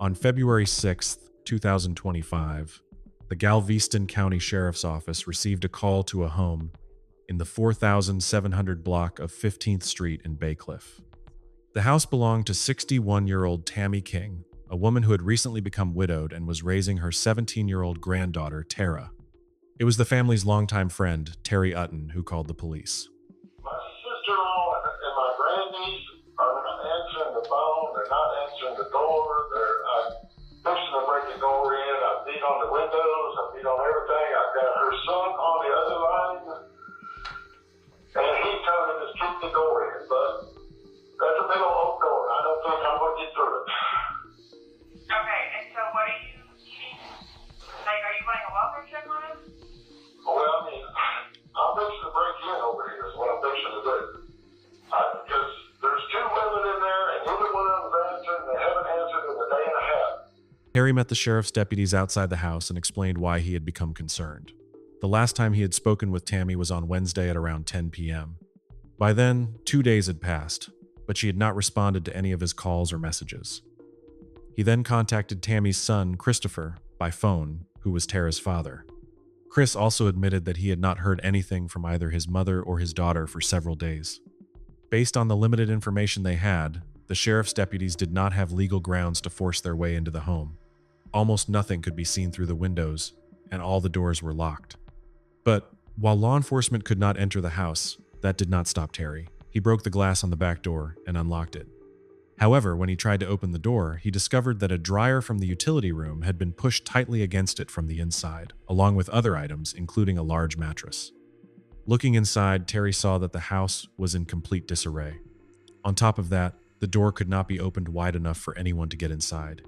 On February 6th, 2025, the Galveston County Sheriff's Office received a call to a home in the 4700 block of 15th Street in Bay Cliff. The house belonged to 61-year-old Tammy King, a woman who had recently become widowed and was raising her 17-year-old granddaughter, Tara. It was the family's longtime friend, Terry Utton, who called the police. My sister-in-law and my grandniece are not answering the phone. They're not answering the door. I'm fixing to break the door in. I beat on the windows. I beat on everything. I've got her son on the other line. And he told me to keep the door in. But that's a big old door. I don't think I'm going to get through it. Okay, and so what are you are you running a welfare check on him? Well, I mean, I'm fixing to break in over here is what I'm fixing to do. Because there's two women in there, and neither one of them's answering. They haven't answered in a day and a half. Terry met the sheriff's deputies outside the house and explained why he had become concerned. The last time he had spoken with Tammy was on Wednesday at around 10 p.m. By then, 2 days had passed, but she had not responded to any of his calls or messages. He then contacted Tammy's son, Christopher, by phone, who was Tara's father. Chris also admitted that he had not heard anything from either his mother or his daughter for several days. Based on the limited information they had, the sheriff's deputies did not have legal grounds to force their way into the home. Almost nothing could be seen through the windows, and all the doors were locked. But while law enforcement could not enter the house, that did not stop Terry. He broke the glass on the back door and unlocked it. However, when he tried to open the door, he discovered that a dryer from the utility room had been pushed tightly against it from the inside, along with other items, including a large mattress. Looking inside, Terry saw that the house was in complete disarray. On top of that, the door could not be opened wide enough for anyone to get inside.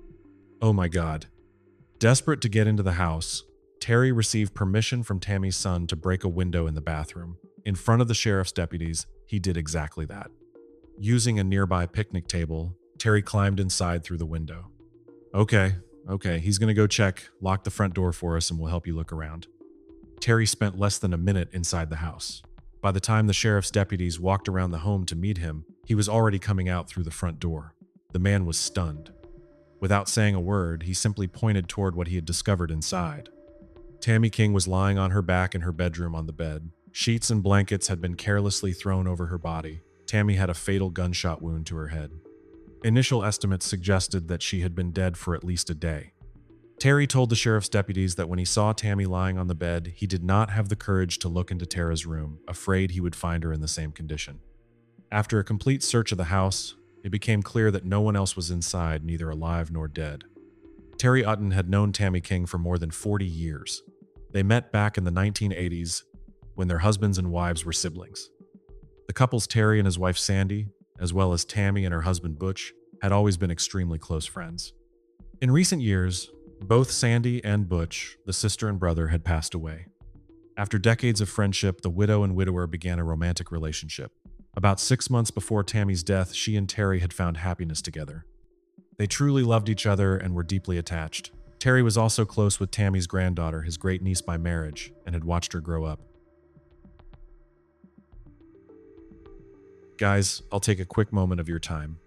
Oh my God. Desperate to get into the house, Terry received permission from Tammy's son to break a window in the bathroom. In front of the sheriff's deputies, he did exactly that. Using a nearby picnic table, Terry climbed inside through the window. Okay, he's gonna go check, lock the front door for us, and we'll help you look around. Terry spent less than a minute inside the house. By the time the sheriff's deputies walked around the home to meet him, he was already coming out through the front door. The man was stunned. Without saying a word, he simply pointed toward what he had discovered inside. Tammy King was lying on her back in her bedroom on the bed. Sheets and blankets had been carelessly thrown over her body. Tammy had a fatal gunshot wound to her head. Initial estimates suggested that she had been dead for at least a day. Terry told the sheriff's deputies that when he saw Tammy lying on the bed, he did not have the courage to look into Tara's room, afraid he would find her in the same condition. After a complete search of the house, it became clear that no one else was inside, neither alive nor dead. Terry Utton had known Tammy King for more than 40 years. They met back in the 1980s when their husbands and wives were siblings. The couples Terry and his wife Sandy, as well as Tammy and her husband Butch, had always been extremely close friends. In recent years, both Sandy and Butch, the sister and brother, had passed away. After decades of friendship, the widow and widower began a romantic relationship. About 6 months before Tammy's death, she and Terry had found happiness together. They truly loved each other and were deeply attached. Terry was also close with Tammy's granddaughter, his great-niece by marriage, and had watched her grow up. Guys, I'll take a quick moment of your time.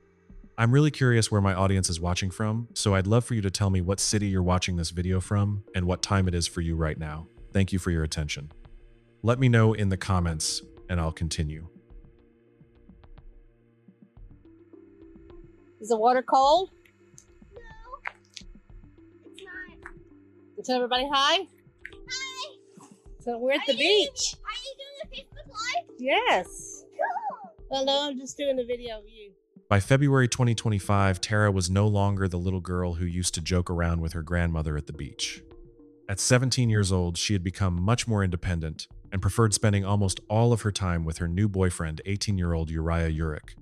I'm really curious where my audience is watching from, so I'd love for you to tell me what city you're watching this video from and what time it is for you right now. Thank you for your attention. Let me know in the comments, and I'll continue. Is the water cold? No, it's not. Tell everybody hi. Hi. So we're at the beach. Are you doing a Facebook Live? Yes. Cool. Oh no, I'm just doing a video of you. By February 2025, Tara was no longer the little girl who used to joke around with her grandmother at the beach. At 17 years old, she had become much more independent and preferred spending almost all of her time with her new boyfriend, 18-year-old Uriah Urick.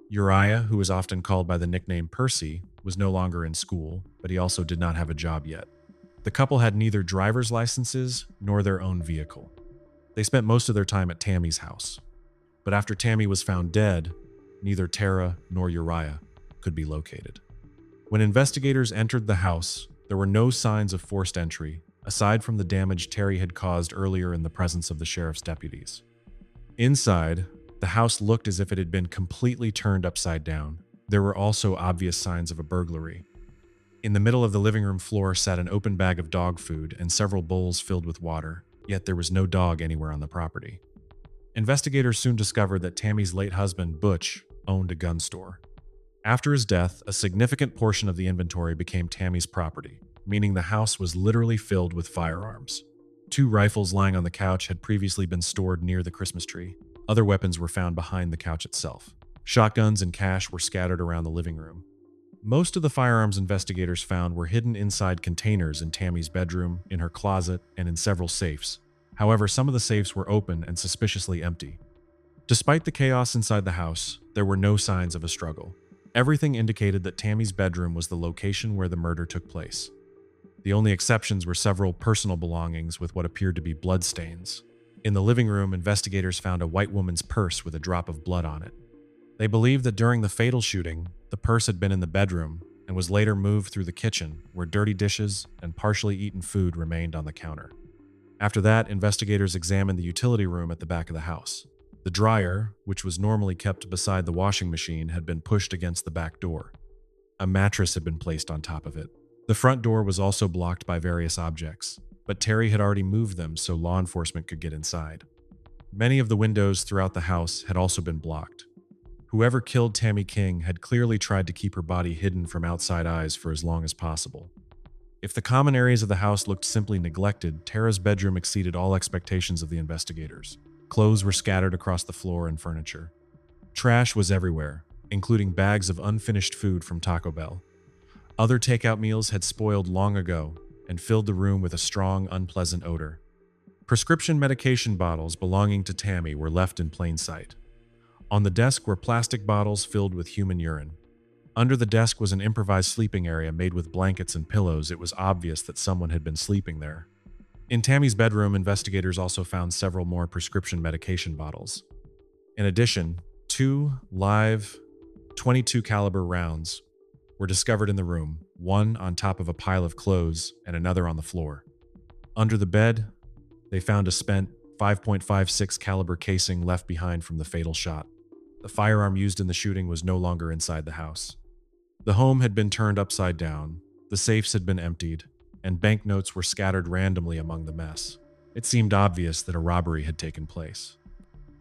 Uriah, who was often called by the nickname Percy, was no longer in school, but he also did not have a job yet. The couple had neither driver's licenses nor their own vehicle. They spent most of their time at Tammy's house. But after Tammy was found dead, neither Tara nor Uriah could be located. When investigators entered the house, there were no signs of forced entry, aside from the damage Terry had caused earlier in the presence of the sheriff's deputies. Inside, the house looked as if it had been completely turned upside down. There were also obvious signs of a burglary. In the middle of the living room floor sat an open bag of dog food and several bowls filled with water, yet there was no dog anywhere on the property. Investigators soon discovered that Tammy's late husband, Butch, owned a gun store. After his death, a significant portion of the inventory became Tammy's property, meaning the house was literally filled with firearms. 2 rifles lying on the couch had previously been stored near the Christmas tree. Other weapons were found behind the couch itself. Shotguns and cash were scattered around the living room. Most of the firearms investigators found were hidden inside containers in Tammy's bedroom, in her closet, and in several safes. However, some of the safes were open and suspiciously empty. Despite the chaos inside the house, there were no signs of a struggle. Everything indicated that Tammy's bedroom was the location where the murder took place. The only exceptions were several personal belongings with what appeared to be bloodstains. In the living room, investigators found a white woman's purse with a drop of blood on it. They believed that during the fatal shooting, the purse had been in the bedroom and was later moved through the kitchen, where dirty dishes and partially eaten food remained on the counter. After that, investigators examined the utility room at the back of the house. The dryer, which was normally kept beside the washing machine, had been pushed against the back door. A mattress had been placed on top of it. The front door was also blocked by various objects, but Terry had already moved them so law enforcement could get inside. Many of the windows throughout the house had also been blocked. Whoever killed Tammy King had clearly tried to keep her body hidden from outside eyes for as long as possible. If the common areas of the house looked simply neglected, Tara's bedroom exceeded all expectations of the investigators. Clothes were scattered across the floor and furniture. Trash was everywhere, including bags of unfinished food from Taco Bell. Other takeout meals had spoiled long ago and filled the room with a strong, unpleasant odor. Prescription medication bottles belonging to Tammy were left in plain sight. On the desk were plastic bottles filled with human urine. Under the desk was an improvised sleeping area made with blankets and pillows. It was obvious that someone had been sleeping there. In Tammy's bedroom, investigators also found several more prescription medication bottles. In addition, 2 live .22 caliber rounds were discovered in the room, one on top of a pile of clothes and another on the floor. Under the bed, they found a spent .556 caliber casing left behind from the fatal shot. The firearm used in the shooting was no longer inside the house. The home had been turned upside down, the safes had been emptied, and banknotes were scattered randomly among the mess. It seemed obvious that a robbery had taken place.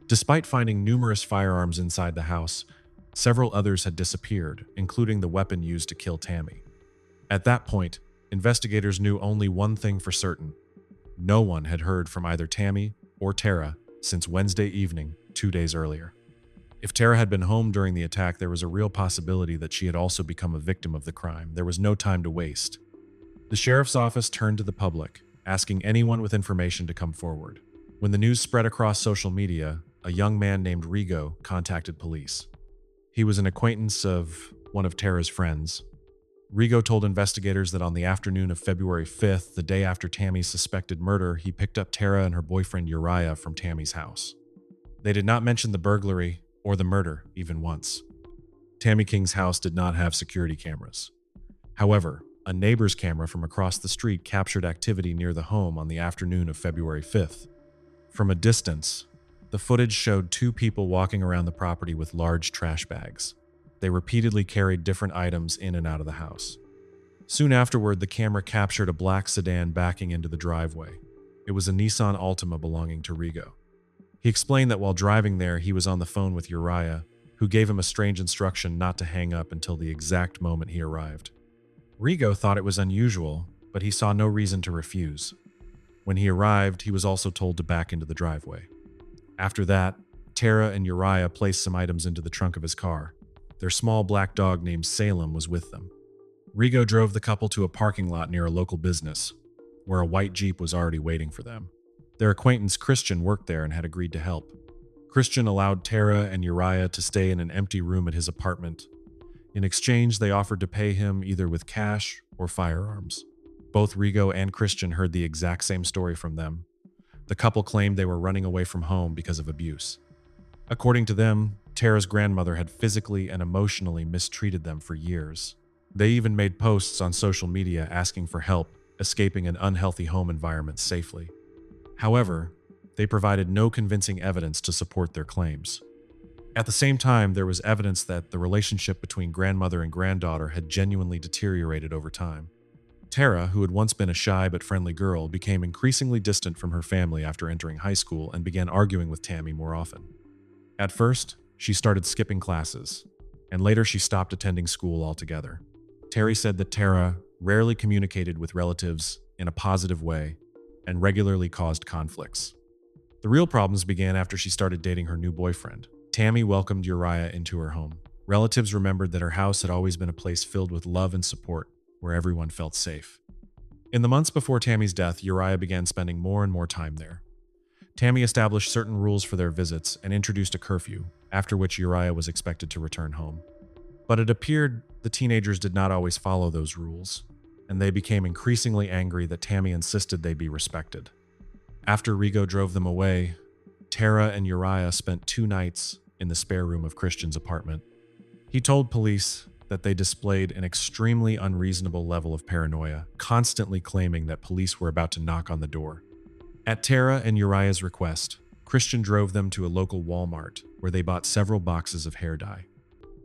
Despite finding numerous firearms inside the house, several others had disappeared, including the weapon used to kill Tammy. At that point, investigators knew only one thing for certain. No one had heard from either Tammy or Tara since Wednesday evening, 2 days earlier. If Tara had been home during the attack, there was a real possibility that she had also become a victim of the crime. There was no time to waste. The sheriff's office turned to the public, asking anyone with information to come forward. When the news spread across social media, a young man named Rigo contacted police. He was an acquaintance of one of Tara's friends. Rigo told investigators that on the afternoon of February 5th, the day after Tammy's suspected murder, he picked up Tara and her boyfriend Uriah from Tammy's house. They did not mention the burglary or the murder even once. Tammy King's house did not have security cameras. However, a neighbor's camera from across the street captured activity near the home on the afternoon of February 5th. From a distance, the footage showed 2 people walking around the property with large trash bags. They repeatedly carried different items in and out of the house. Soon afterward, the camera captured a black sedan backing into the driveway. It was a Nissan Altima belonging to Rigo. He explained that while driving there, he was on the phone with Uriah, who gave him a strange instruction not to hang up until the exact moment he arrived. Rigo thought it was unusual, but he saw no reason to refuse. When he arrived, he was also told to back into the driveway. After that, Tara and Uriah placed some items into the trunk of his car. Their small black dog named Salem was with them. Rigo drove the couple to a parking lot near a local business, where a white Jeep was already waiting for them. Their acquaintance Christian worked there and had agreed to help. Christian allowed Tara and Uriah to stay in an empty room at his apartment. In exchange, they offered to pay him either with cash or firearms. Both Rigo and Christian heard the exact same story from them. The couple claimed they were running away from home because of abuse. According to them, Tara's grandmother had physically and emotionally mistreated them for years. They even made posts on social media asking for help escaping an unhealthy home environment safely. However, they provided no convincing evidence to support their claims. At the same time, there was evidence that the relationship between grandmother and granddaughter had genuinely deteriorated over time. Tara, who had once been a shy but friendly girl, became increasingly distant from her family after entering high school and began arguing with Tammy more often. At first, she started skipping classes, and later she stopped attending school altogether. Terry said that Tara rarely communicated with relatives in a positive way and regularly caused conflicts. The real problems began after she started dating her new boyfriend. Tammy welcomed Uriah into her home. Relatives remembered that her house had always been a place filled with love and support, where everyone felt safe. In the months before Tammy's death, Uriah began spending more and more time there. Tammy established certain rules for their visits and introduced a curfew, after which Uriah was expected to return home. But it appeared the teenagers did not always follow those rules, and they became increasingly angry that Tammy insisted they be respected. After Rigo drove them away, Tara and Uriah spent 2 nights in the spare room of Christian's apartment. He told police that they displayed an extremely unreasonable level of paranoia, constantly claiming that police were about to knock on the door. At Tara and Uriah's request, Christian drove them to a local Walmart, where they bought several boxes of hair dye.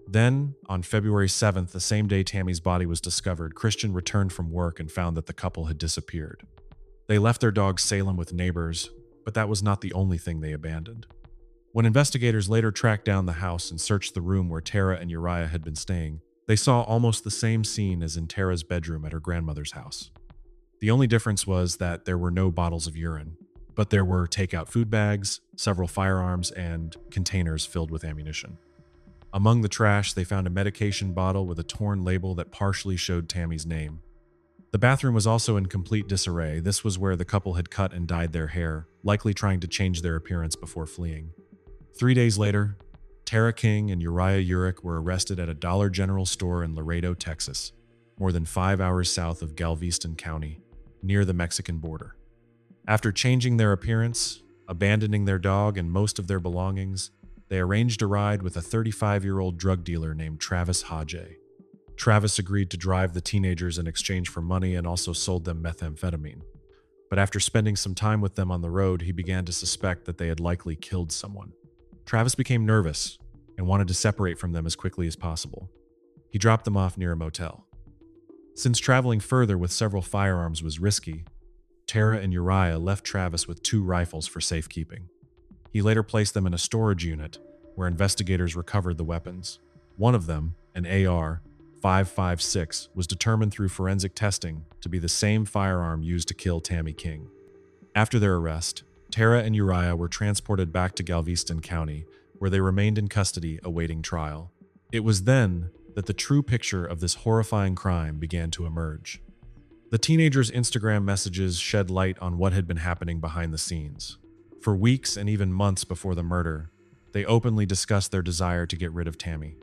Then, on February 7th, the same day Tammy's body was discovered, Christian returned from work and found that the couple had disappeared. They left their dog Salem with neighbors, but that was not the only thing they abandoned. When investigators later tracked down the house and searched the room where Tara and Uriah had been staying, they saw almost the same scene as in Tara's bedroom at her grandmother's house. The only difference was that there were no bottles of urine, but there were takeout food bags, several firearms, and containers filled with ammunition. Among the trash, they found a medication bottle with a torn label that partially showed Tammy's name. The bathroom was also in complete disarray. This was where the couple had cut and dyed their hair, likely trying to change their appearance before fleeing. 3 days later, Tara King and Uriah Urick were arrested at a Dollar General store in Laredo, Texas, more than 5 hours south of Galveston County, near the Mexican border. After changing their appearance, abandoning their dog and most of their belongings, they arranged a ride with a 35-year-old drug dealer named Travis Hodge. Travis agreed to drive the teenagers in exchange for money and also sold them methamphetamine. But after spending some time with them on the road, he began to suspect that they had likely killed someone. Travis became nervous and wanted to separate from them as quickly as possible. He dropped them off near a motel. Since traveling further with several firearms was risky, Tara and Uriah left Travis with 2 rifles for safekeeping. He later placed them in a storage unit where investigators recovered the weapons. One of them, an AR-556, was determined through forensic testing to be the same firearm used to kill Tammy King. After their arrest, Tara and Uriah were transported back to Galveston County, where they remained in custody awaiting trial. It was then that the true picture of this horrifying crime began to emerge. The teenagers' Instagram messages shed light on what had been happening behind the scenes. For weeks and even months before the murder, they openly discussed their desire to get rid of Tammy.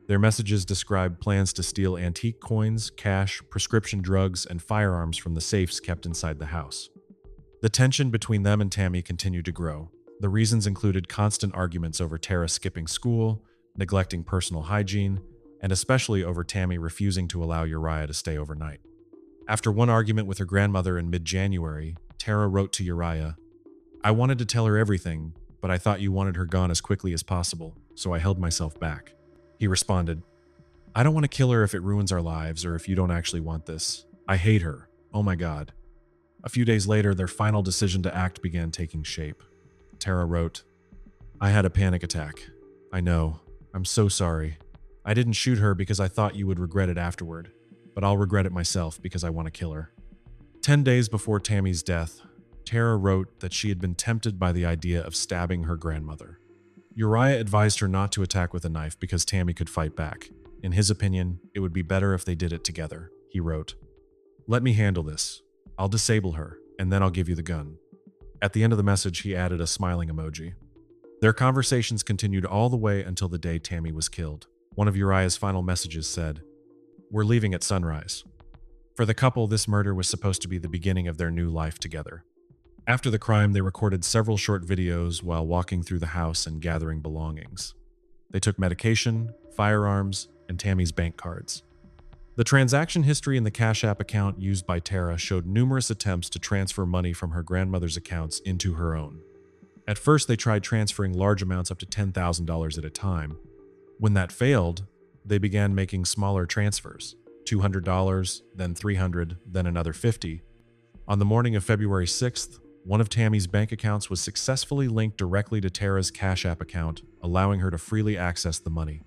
Their messages described plans to steal antique coins, cash, prescription drugs, and firearms from the safes kept inside the house. The tension between them and Tammy continued to grow. The reasons included constant arguments over Tara skipping school, neglecting personal hygiene, and especially over Tammy refusing to allow Uriah to stay overnight. After one argument with her grandmother in mid-January, Tara wrote to Uriah, "I wanted to tell her everything, but I thought you wanted her gone as quickly as possible, so I held myself back." He responded, "I don't want to kill her if it ruins our lives or if you don't actually want this. I hate her. Oh my God." A few days later, their final decision to act began taking shape. Tara wrote, "I had a panic attack. I know. I'm so sorry. I didn't shoot her because I thought you would regret it afterward, but I'll regret it myself because I want to kill her." 10 days before Tammy's death, Tara wrote that she had been tempted by the idea of stabbing her grandmother. Uriah advised her not to attack with a knife because Tammy could fight back. In his opinion, it would be better if they did it together. He wrote, "Let me handle this. I'll disable her, and then I'll give you the gun." At the end of the message, he added a smiling emoji. Their conversations continued all the way until the day Tammy was killed. One of Uriah's final messages said, "We're leaving at sunrise." For the couple, this murder was supposed to be the beginning of their new life together. After the crime, they recorded several short videos while walking through the house and gathering belongings. They took medication, firearms, and Tammy's bank cards. The transaction history in the Cash App account used by Tara showed numerous attempts to transfer money from her grandmother's accounts into her own. At first, they tried transferring large amounts up to $10,000 at a time. When that failed, they began making smaller transfers, $200, then $300, then another $50. On the morning of February 6th, one of Tammy's bank accounts was successfully linked directly to Tara's Cash App account, allowing her to freely access the money.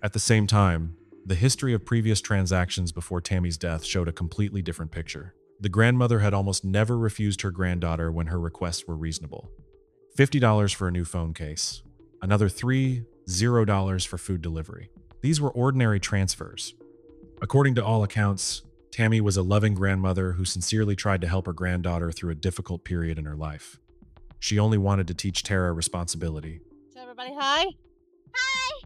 At the same time, the history of previous transactions before Tammy's death showed a completely different picture. The grandmother had almost never refused her granddaughter when her requests were reasonable. $50 for a new phone case, another $0 for food delivery. These were ordinary transfers. According to all accounts, Tammy was a loving grandmother who sincerely tried to help her granddaughter through a difficult period in her life. She only wanted to teach Tara responsibility. Tell everybody hi. Hi.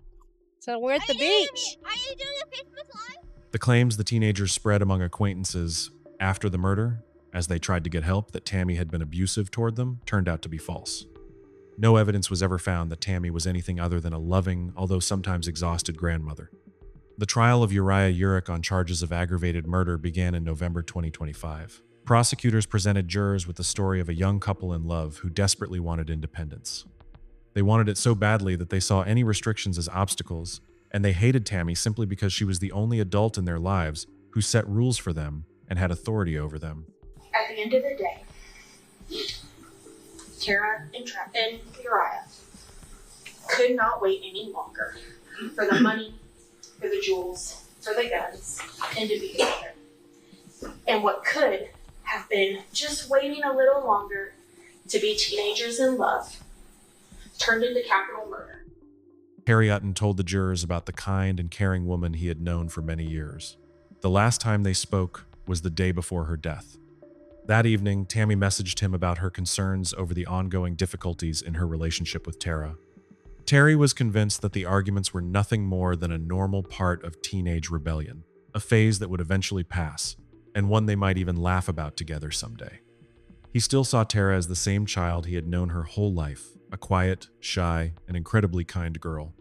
So we're at the beach. Are you doing a Facebook Live? The claims the teenagers spread among acquaintances after the murder, as they tried to get help, that Tammy had been abusive toward them, turned out to be false. No evidence was ever found that Tammy was anything other than a loving, although sometimes exhausted grandmother. The trial of Uriah Urick on charges of aggravated murder began in November 2025. Prosecutors presented jurors with the story of a young couple in love who desperately wanted independence. They wanted it so badly that they saw any restrictions as obstacles, and they hated Tammy simply because she was the only adult in their lives who set rules for them and had authority over them. At the end of the day, Tara and Uriah could not wait any longer for the money, for the jewels, for the guns, and to be together. And what could have been just waiting a little longer to be teenagers in love turned into capital murder. Harry Utton told the jurors about the kind and caring woman he had known for many years. The last time they spoke was the day before her death. That evening, Tammy messaged him about her concerns over the ongoing difficulties in her relationship with Tara. Terry was convinced that the arguments were nothing more than a normal part of teenage rebellion, a phase that would eventually pass, and one they might even laugh about together someday. He still saw Tara as the same child he had known her whole life, a quiet, shy, and incredibly kind girl.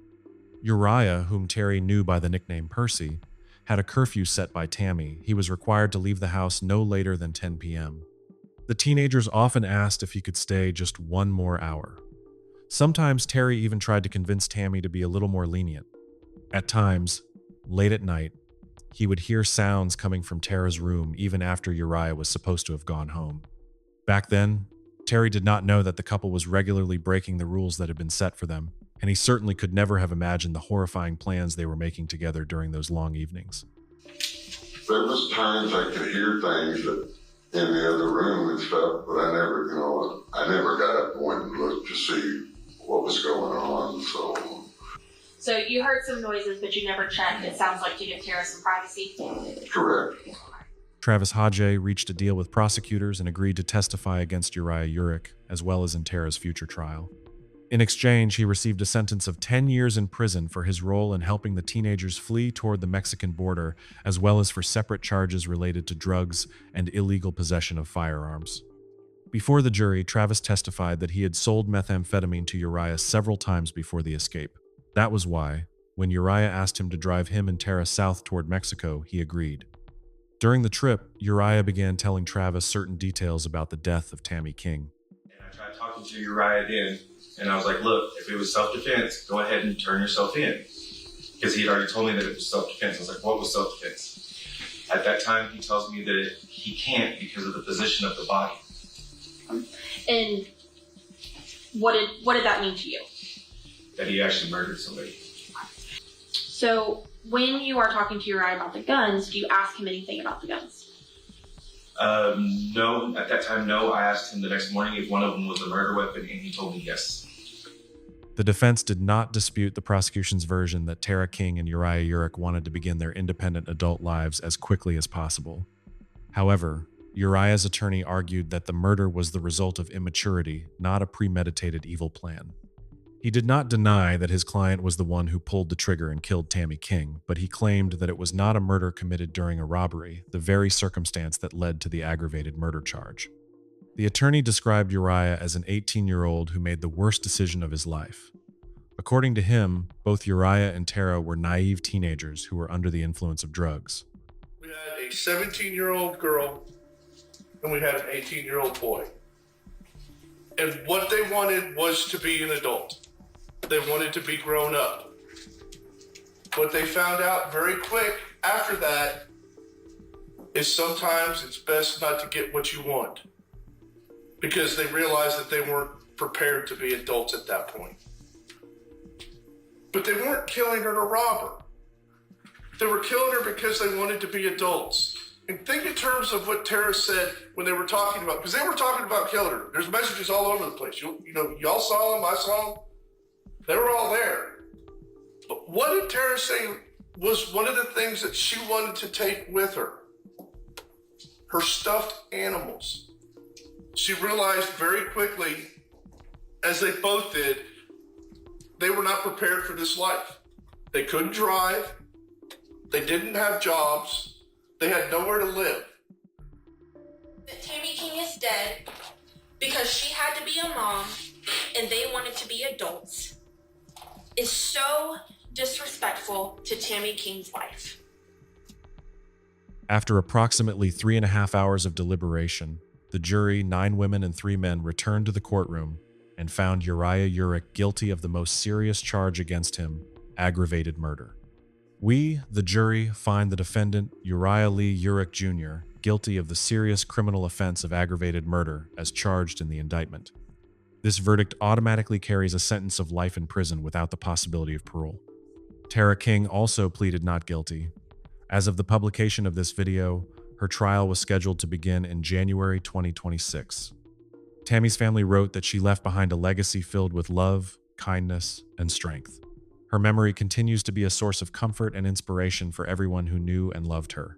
Uriah, whom Terry knew by the nickname Percy, had a curfew set by Tammy. He was required to leave the house no later than 10 p.m. The teenagers often asked if he could stay just one more hour. Sometimes Terry even tried to convince Tammy to be a little more lenient. At times, late at night, he would hear sounds coming from Tara's room even after Uriah was supposed to have gone home. Back then, Terry did not know that the couple was regularly breaking the rules that had been set for them, and he certainly could never have imagined the horrifying plans they were making together during those long evenings. There was times I could hear things in the other room and stuff, but I never got up and went and looked to see what was going on, So you heard some noises, but you never checked, it sounds like, to give Tara some privacy? correct. Travis Hodge reached a deal with prosecutors and agreed to testify against Uriah Urick, as well as in Tara's future trial. In exchange, he received a sentence of 10 years in prison for his role in helping the teenagers flee toward the Mexican border, as well as for separate charges related to drugs and illegal possession of firearms. Before the jury, Travis testified that he had sold methamphetamine to Uriah several times before the escape. That was why, when Uriah asked him to drive him and Tara south toward Mexico, he agreed. During the trip, Uriah began telling Travis certain details about the death of Tammy King. And I tried talking to Uriah then, and I was like, look, if it was self-defense, go ahead and turn yourself in. Because he had already told me that it was self-defense. I was like, what was self-defense? At that time, he tells me that he can't because of the position of the body. And what did that mean to you? That he actually murdered somebody. So when you are talking to Uriah about the guns, do you ask him anything about the guns? No, at that time, no. I asked him the next morning if one of them was a murder weapon, and he told me yes. The defense did not dispute the prosecution's version that Tara King and Uriah Urick wanted to begin their independent adult lives as quickly as possible. However, Uriah's attorney argued that the murder was the result of immaturity, not a premeditated evil plan. He did not deny that his client was the one who pulled the trigger and killed Tammy King, but he claimed that it was not a murder committed during a robbery, the very circumstance that led to the aggravated murder charge. The attorney described Uriah as an 18-year-old who made the worst decision of his life. According to him, both Uriah and Tara were naive teenagers who were under the influence of drugs. We had a 17-year-old girl and we had an 18-year-old boy. And what they wanted was to be an adult. They wanted to be grown up. What they found out very quick after that is sometimes it's best not to get what you want, because they realized that they weren't prepared to be adults at that point. But they weren't killing her to rob her. They were killing her because they wanted to be adults. And think in terms of what Tara said when they were talking about, because they were talking about killing her. There's messages all over the place. Y'all saw them, I saw them. They were all there. But what did Tara say was one of the things that she wanted to take with her? Her stuffed animals. She realized very quickly, as they both did, they were not prepared for this life. They couldn't drive. They didn't have jobs. They had nowhere to live. That Tammy King is dead because she had to be a mom and they wanted to be adults is so disrespectful to Tammy King's life. After approximately 3.5 hours of deliberation, the jury, 9 women and 3 men, returned to the courtroom and found Uriah Urick guilty of the most serious charge against him, aggravated murder. We, the jury, find the defendant, Uriah Lee Urick Jr., guilty of the serious criminal offense of aggravated murder as charged in the indictment. This verdict automatically carries a sentence of life in prison without the possibility of parole. Tara King also pleaded not guilty. As of the publication of this video, her trial was scheduled to begin in January 2026. Tammy's family wrote that she left behind a legacy filled with love, kindness, and strength. Her memory continues to be a source of comfort and inspiration for everyone who knew and loved her.